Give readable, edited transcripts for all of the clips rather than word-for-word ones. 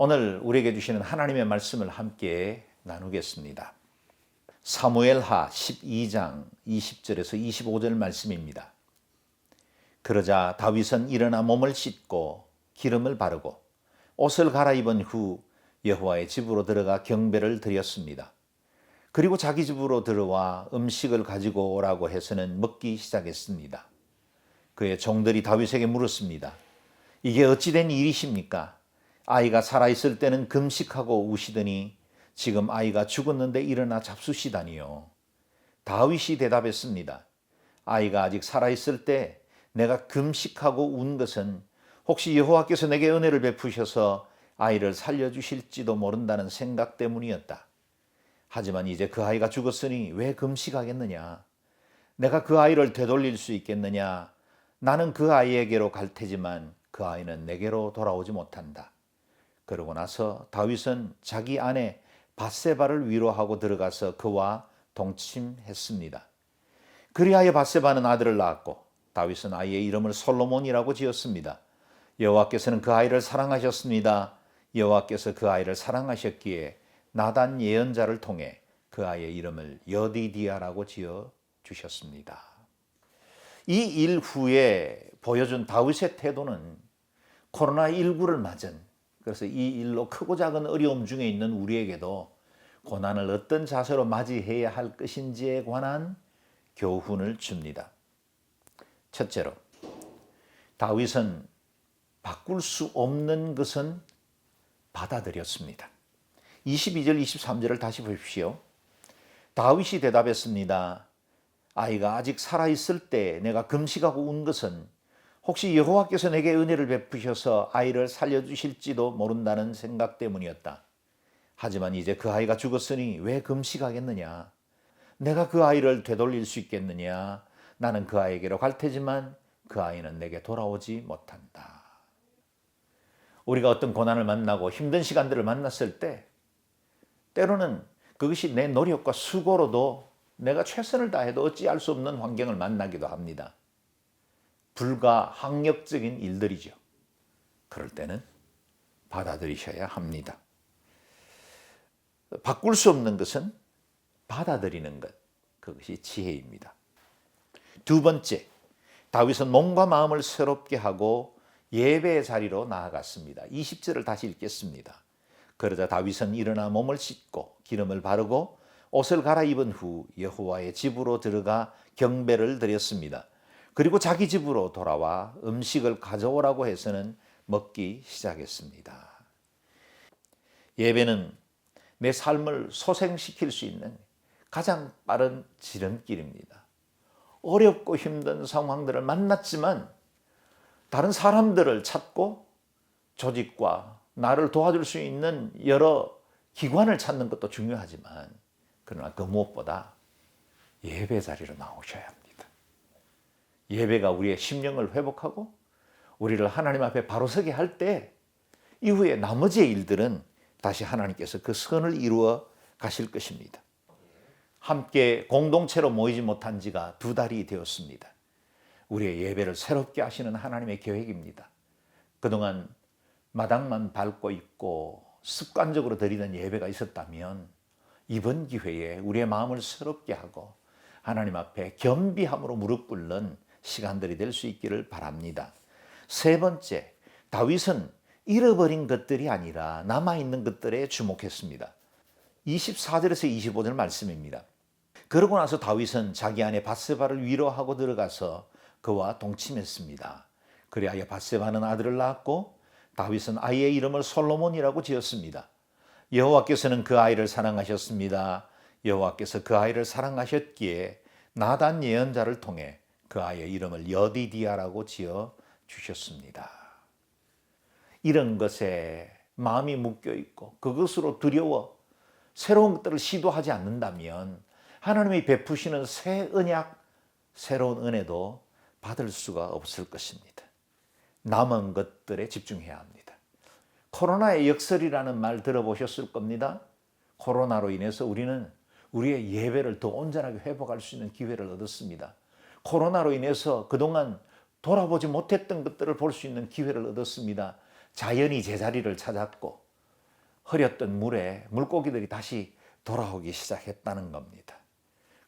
오늘 우리에게 주시는 하나님의 말씀을 함께 나누겠습니다. 사무엘하 12장 20절에서 25절 말씀입니다. 그러자 다윗은 일어나 몸을 씻고 기름을 바르고 옷을 갈아입은 후 여호와의 집으로 들어가 경배를 드렸습니다. 그리고 자기 집으로 들어와 음식을 가지고 오라고 해서는 먹기 시작했습니다. 그의 종들이 다윗에게 물었습니다. 이게 어찌된 일이십니까? 아이가 살아있을 때는 금식하고 우시더니 지금 아이가 죽었는데 일어나 잡수시다니요. 다윗이 대답했습니다. 아이가 아직 살아있을 때 내가 금식하고 운 것은 혹시 여호와께서 내게 은혜를 베푸셔서 아이를 살려주실지도 모른다는 생각 때문이었다. 하지만 이제 그 아이가 죽었으니 왜 금식하겠느냐? 내가 그 아이를 되돌릴 수 있겠느냐? 나는 그 아이에게로 갈 테지만 그 아이는 내게로 돌아오지 못한다. 그러고 나서 다윗은 자기 아내 밧세바를 위로하고 들어가서 그와 동침했습니다. 그리하여 밧세바는 아들을 낳았고 다윗은 아이의 이름을 솔로몬이라고 지었습니다. 여호와께서는 그 아이를 사랑하셨습니다. 여호와께서 그 아이를 사랑하셨기에 나단 예언자를 통해 그 아이의 이름을 여디디아라고 지어 주셨습니다. 이 일 후에 보여준 다윗의 태도는 코로나19를 맞은, 그래서 이 일로 크고 작은 어려움 중에 있는 우리에게도 고난을 어떤 자세로 맞이해야 할 것인지에 관한 교훈을 줍니다. 첫째로, 다윗은 바꿀 수 없는 것은 받아들였습니다. 22절, 23절을 다시 보십시오. 다윗이 대답했습니다. 아이가 아직 살아있을 때 내가 금식하고 운 것은 혹시 여호와께서 내게 은혜를 베푸셔서 아이를 살려주실지도 모른다는 생각 때문이었다. 하지만 이제 그 아이가 죽었으니 왜 금식하겠느냐? 내가 그 아이를 되돌릴 수 있겠느냐? 나는 그 아이에게로 갈 테지만 그 아이는 내게 돌아오지 못한다. 우리가 어떤 고난을 만나고 힘든 시간들을 만났을 때 때로는 그것이 내 노력과 수고로도 내가 최선을 다해도 어찌할 수 없는 환경을 만나기도 합니다. 불가항력적인 일들이죠. 그럴 때는 받아들이셔야 합니다. 바꿀 수 없는 것은 받아들이는 것, 그것이 지혜입니다. 두 번째, 다윗은 몸과 마음을 새롭게 하고 예배의 자리로 나아갔습니다. 20절을 다시 읽겠습니다. 그러자 다윗은 일어나 몸을 씻고 기름을 바르고 옷을 갈아입은 후 여호와의 집으로 들어가 경배를 드렸습니다. 그리고 자기 집으로 돌아와 음식을 가져오라고 해서는 먹기 시작했습니다. 예배는 내 삶을 소생시킬 수 있는 가장 빠른 지름길입니다. 어렵고 힘든 상황들을 만났지만 다른 사람들을 찾고 조직과 나를 도와줄 수 있는 여러 기관을 찾는 것도 중요하지만 그러나 그 무엇보다 예배 자리로 나오셔야 합니다. 예배가 우리의 심령을 회복하고 우리를 하나님 앞에 바로 서게 할 때 이후에 나머지의 일들은 다시 하나님께서 그 선을 이루어 가실 것입니다. 함께 공동체로 모이지 못한 지가 2달이 되었습니다. 우리의 예배를 새롭게 하시는 하나님의 계획입니다. 그동안 마당만 밟고 있고 습관적으로 드리는 예배가 있었다면 이번 기회에 우리의 마음을 새롭게 하고 하나님 앞에 겸비함으로 무릎 꿇는 시간들이 될 수 있기를 바랍니다. 세 번째, 다윗은 잃어버린 것들이 아니라 남아있는 것들에 주목했습니다. 24절에서 25절 말씀입니다. 그러고 나서 다윗은 자기 아내 밧세바를 위로하고 들어가서 그와 동침했습니다. 그리하여 밧세바는 아들을 낳았고 다윗은 아이의 이름을 솔로몬이라고 지었습니다. 여호와께서는 그 아이를 사랑하셨습니다. 여호와께서 그 아이를 사랑하셨기에 나단 예언자를 통해 그 아이의 이름을 여디디아라고 지어 주셨습니다. 이런 것에 마음이 묶여 있고 그것으로 두려워 새로운 것들을 시도하지 않는다면 하나님이 베푸시는 새 언약, 새로운 은혜도 받을 수가 없을 것입니다. 남은 것들에 집중해야 합니다. 코로나의 역설이라는 말 들어보셨을 겁니다. 코로나로 인해서 우리는 우리의 예배를 더 온전하게 회복할 수 있는 기회를 얻었습니다. 코로나로 인해서 그동안 돌아보지 못했던 것들을 볼 수 있는 기회를 얻었습니다. 자연이 제자리를 찾았고 흐렸던 물에 물고기들이 다시 돌아오기 시작했다는 겁니다.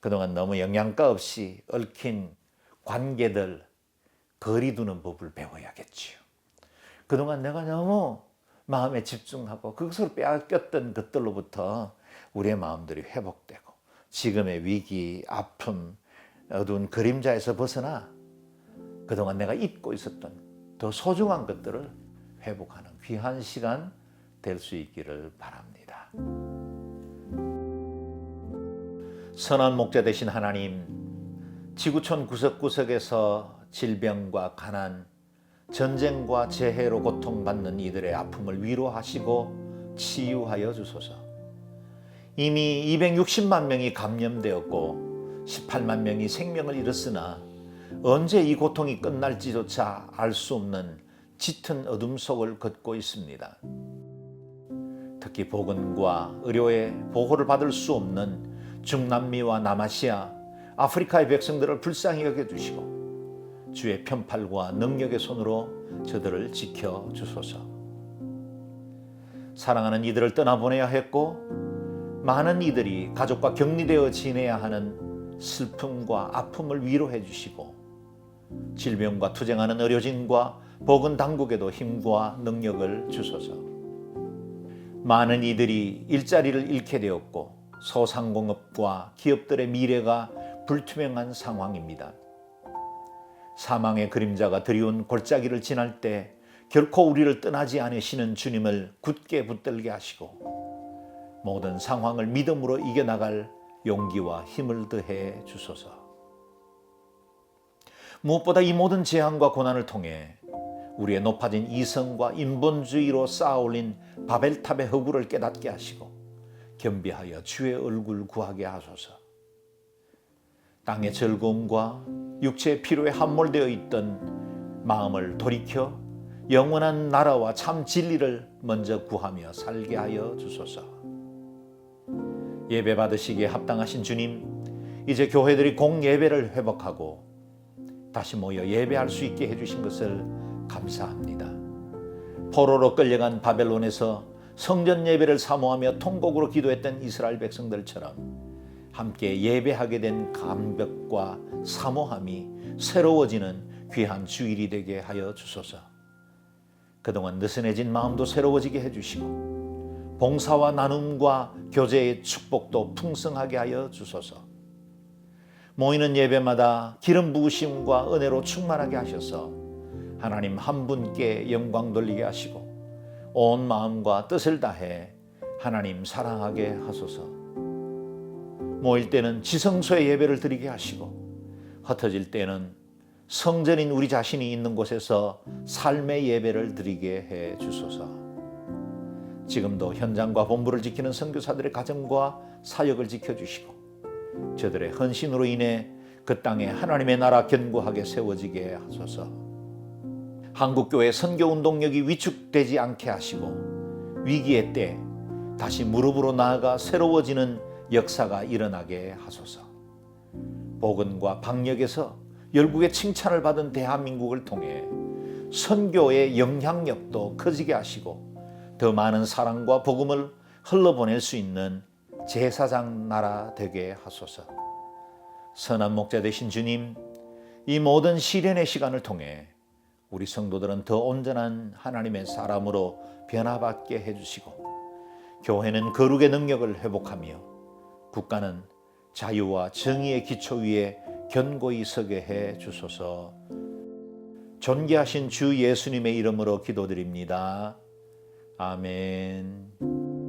그동안 너무 영양가 없이 얽힌 관계들 거리 두는 법을 배워야겠지요. 그동안 내가 너무 마음에 집중하고 그것으로 빼앗겼던 것들로부터 우리의 마음들이 회복되고 지금의 위기, 아픔, 어두운 그림자에서 벗어나 그동안 내가 잊고 있었던 더 소중한 것들을 회복하는 귀한 시간 될 수 있기를 바랍니다. 선한 목자 되신 하나님, 지구촌 구석구석에서 질병과 가난, 전쟁과 재해로 고통받는 이들의 아픔을 위로하시고 치유하여 주소서. 이미 260만 명이 감염되었고 18만 명이 생명을 잃었으나 언제 이 고통이 끝날지조차 알 수 없는 짙은 어둠 속을 걷고 있습니다. 특히 보건과 의료의 보호를 받을 수 없는 중남미와 남아시아, 아프리카의 백성들을 불쌍히 여겨주시고 주의 편팔과 능력의 손으로 저들을 지켜주소서. 사랑하는 이들을 떠나보내야 했고 많은 이들이 가족과 격리되어 지내야 하는 슬픔과 아픔을 위로해 주시고 질병과 투쟁하는 의료진과 보건당국에도 힘과 능력을 주소서. 많은 이들이 일자리를 잃게 되었고 소상공업과 기업들의 미래가 불투명한 상황입니다. 사망의 그림자가 드리운 골짜기를 지날 때 결코 우리를 떠나지 않으시는 주님을 굳게 붙들게 하시고 모든 상황을 믿음으로 이겨나갈 용기와 힘을 더해 주소서. 무엇보다 이 모든 재앙과 고난을 통해 우리의 높아진 이성과 인본주의로 쌓아올린 바벨탑의 허구를 깨닫게 하시고 겸비하여 주의 얼굴 구하게 하소서. 땅의 즐거움과 육체의 피로에 함몰되어 있던 마음을 돌이켜 영원한 나라와 참 진리를 먼저 구하며 살게 하여 주소서. 예배 받으시기에 합당하신 주님, 이제 교회들이 공예배를 회복하고 다시 모여 예배할 수 있게 해주신 것을 감사합니다. 포로로 끌려간 바벨론에서 성전 예배를 사모하며 통곡으로 기도했던 이스라엘 백성들처럼 함께 예배하게 된 감격과 사모함이 새로워지는 귀한 주일이 되게 하여 주소서. 그동안 느슨해진 마음도 새로워지게 해주시고 봉사와 나눔과 교제의 축복도 풍성하게 하여 주소서. 모이는 예배마다 기름 부으심과 은혜로 충만하게 하셔서 하나님 한 분께 영광 돌리게 하시고 온 마음과 뜻을 다해 하나님 사랑하게 하소서. 모일 때는 지성소의 예배를 드리게 하시고 흩어질 때는 성전인 우리 자신이 있는 곳에서 삶의 예배를 드리게 해 주소서. 지금도 현장과 본부를 지키는 선교사들의 가정과 사역을 지켜주시고 저들의 헌신으로 인해 그 땅에 하나님의 나라 견고하게 세워지게 하소서. 한국교회 선교운동력이 위축되지 않게 하시고 위기의 때 다시 무릎으로 나아가 새로워지는 역사가 일어나게 하소서. 복음과 방역에서 열국의 칭찬을 받은 대한민국을 통해 선교의 영향력도 커지게 하시고 더 많은 사랑과 복음을 흘러보낼 수 있는 제사장 나라 되게 하소서. 선한 목자 되신 주님, 이 모든 시련의 시간을 통해 우리 성도들은 더 온전한 하나님의 사람으로 변화받게 해주시고 교회는 거룩의 능력을 회복하며 국가는 자유와 정의의 기초 위에 견고히 서게 해 주소서. 존귀하신 주 예수님의 이름으로 기도드립니다. 아멘.